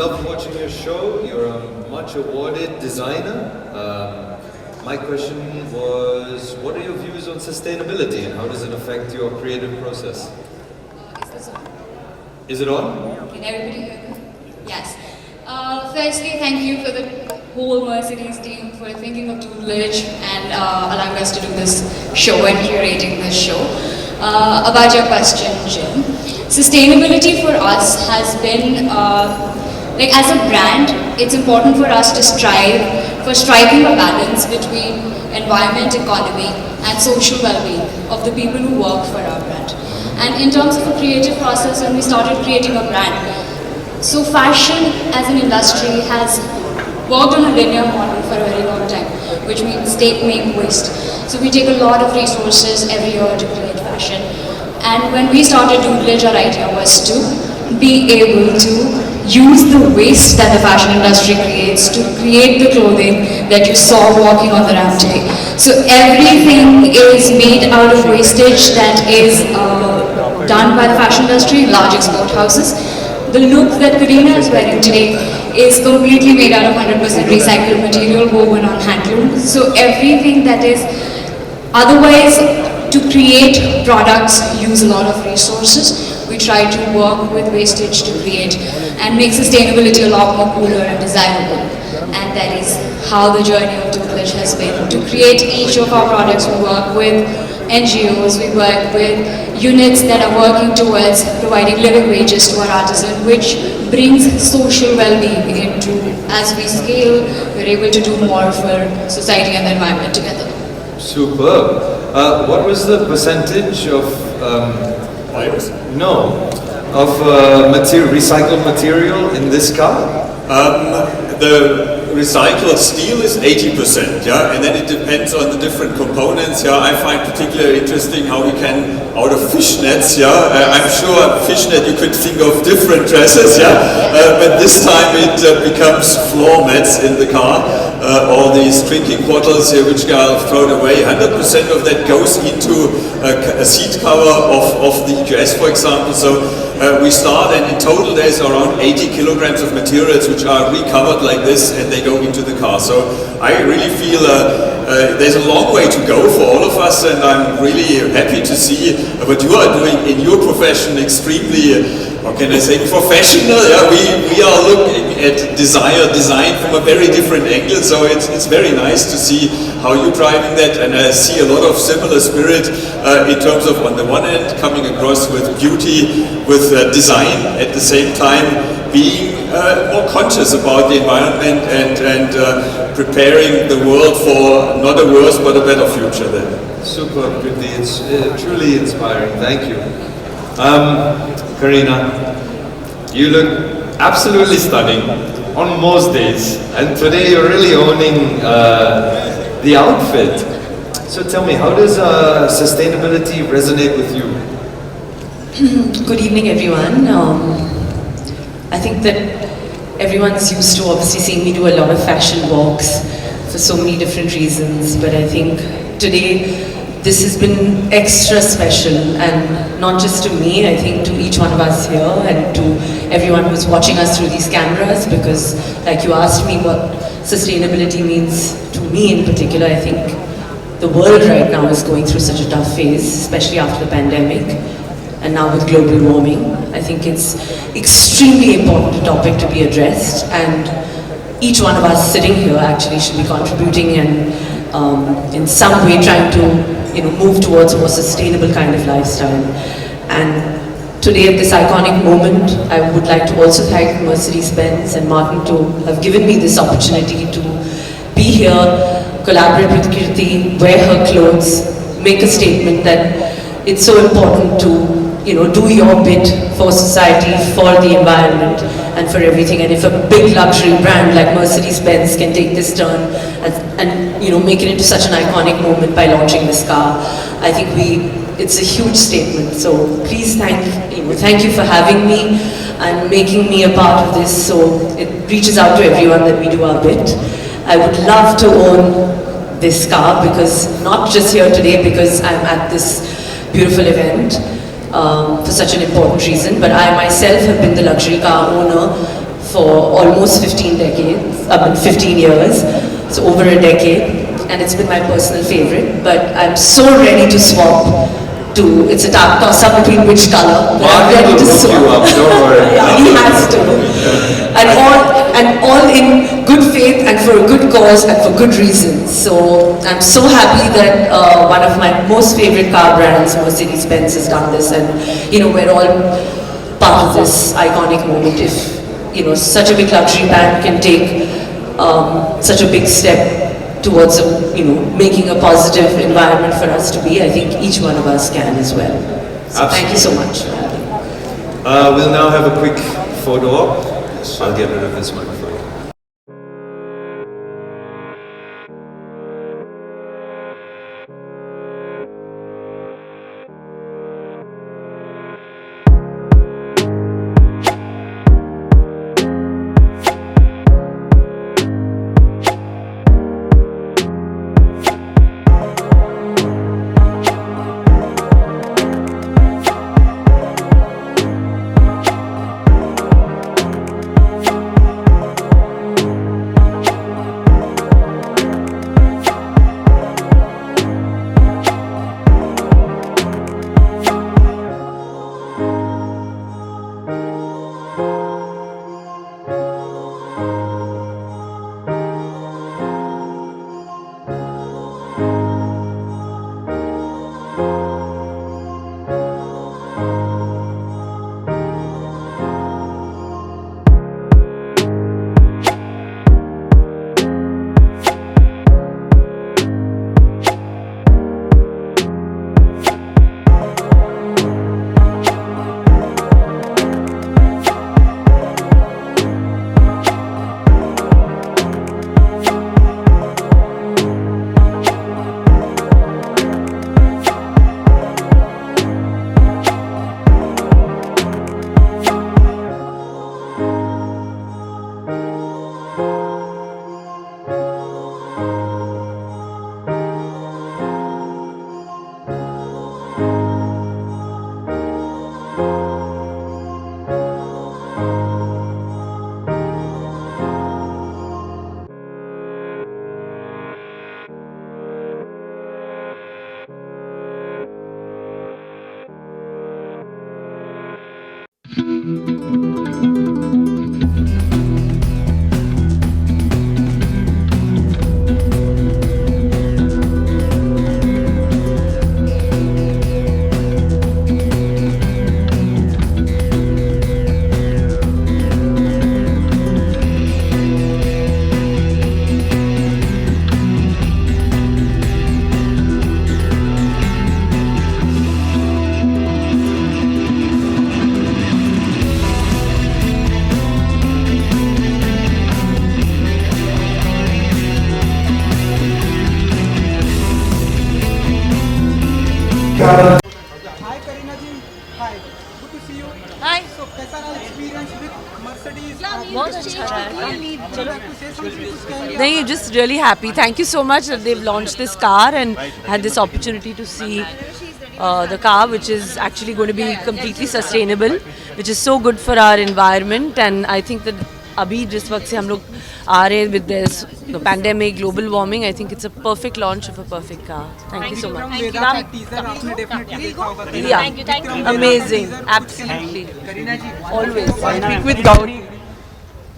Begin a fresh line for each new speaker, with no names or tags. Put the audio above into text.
loved watching your show. You're a much awarded designer. My question was, what are your views on sustainability and how does it affect your creative process?
Is this on?
Is it on?
Can everybody hear me? Yes. Firstly, thank you for the whole Mercedes team for thinking of Tutelage and allowing us to do this show and curating this show. About your question, Jim. Sustainability for us has been, like as a brand, it's important for us to strive for striking a balance between environment, economy and social well-being of the people who work for our brand. And in terms of the creative process, when we started creating a brand, so fashion as an industry has worked on a linear model for a very long time, which means take, make, waste. So we take a lot of resources every year to create fashion. And when we started Tutelage, our idea was to be able to use the waste that the fashion industry creates to create the clothing that you saw walking on the ramp today. So everything is made out of wastage that is done by the fashion industry, large export houses. The look that Kareena is wearing today is completely made out of 100% recycled material woven on handloom. So everything that is otherwise to create products use a lot of resources. We try to work with wastage to create and make sustainability a lot more cooler and desirable. And that is how the journey of Tutelage has been. To create each of our products, we work with NGOs, we work with units that are working towards providing living wages to our artisan, which brings social well-being into, as we scale, we're able to do more for society and the environment together.
Superb. What was the percentage of recycled material in this car?
The recycled steel is 80%, yeah, and then it depends on the different components. Yeah, I find particularly interesting how we can, out of fishnets, yeah, I'm sure fishnet you could think of different dresses, yeah, but this time it becomes floor mats in the car. All these drinking bottles here which are thrown away, 100% of that goes into a seat cover of the EQS, for example. So we start, and in total there's around 80 kilograms of materials which are recovered like this and they go into the car. So I really feel there's a long way to go for all of us, and I'm really happy to see what you are doing in your profession. Extremely, how can I say, professional. Yeah, we are looking at design from a very different angle, so it's very nice to see how you're driving that, and I see a lot of similar spirit in terms of, on the one hand, coming across with beauty, with design, at the same time being more conscious about the environment and preparing the world for not a worse but a better future then.
Super, Kriti. It's truly inspiring. Thank you. Kareena, you look absolutely stunning on most days, and today you're really owning the outfit. So tell me, how does sustainability resonate with you?
Good evening, everyone. I think that everyone's used to obviously seeing me do a lot of fashion walks for so many different reasons, but I think today this has been extra special, and not just to me, I think to each one of us here and to everyone who's watching us through these cameras, because like you asked me what sustainability means to me in particular, I think the world right now is going through such a tough phase, especially after the pandemic and now with global warming. I think it's extremely important topic to be addressed, and each one of us sitting here actually should be contributing and in some way trying to move towards a more sustainable kind of lifestyle. And today at this iconic moment, I would like to also thank Mercedes-Benz and Martin to have given me this opportunity to be here, collaborate with Kirti, wear her clothes, make a statement that it's so important to do your bit for society, for the environment and for everything. And if a big luxury brand like Mercedes-Benz can take this turn and make it into such an iconic moment by launching this car, I think it's a huge statement. So please thank you for having me and making me a part of this, so it reaches out to everyone that we do our bit. I would love to own this car, because not just here today because I'm at this beautiful event for such an important reason, but I myself have been the luxury car owner for almost 15 years, so over a decade, and it's been my personal favorite. But I'm so ready to swap to, it's a toss-up between which color, but I'm ready to swap.
You up, don't worry.
Yeah, he has to. And all in good faith and for a good cause and for good reasons. So I'm so happy that one of my most favorite car brands, Mercedes Benz, has done this, and we're all part of this iconic moment. If such a big luxury brand can take such a big step towards making a positive environment for us to be, I think each one of us can as well. So thank you so much.
We'll now have a quick photo op. I'll get rid of this microphone.
Hi Kareena ji, hi. Good to see you.
Hi.
So कैसा रहा experience with Mercedes?
बहुत अच्छा रहा है.
Would you like to say something? कुछ कहेंगे?
नहीं, just really happy. Thank you so much that they've launched this car and had this opportunity to see the car, which is actually going to be completely sustainable, which is so good for our environment. And I think that अभी जिस वक्त से हम लोग आ रहे हैं with this the pandemic, global warming, I think it's a perfect launch of a perfect car. Thank you so much.
वेदा का teaser आपने definitely देखा होगा.
Yeah, amazing, absolutely. Always. Speak with Gauri.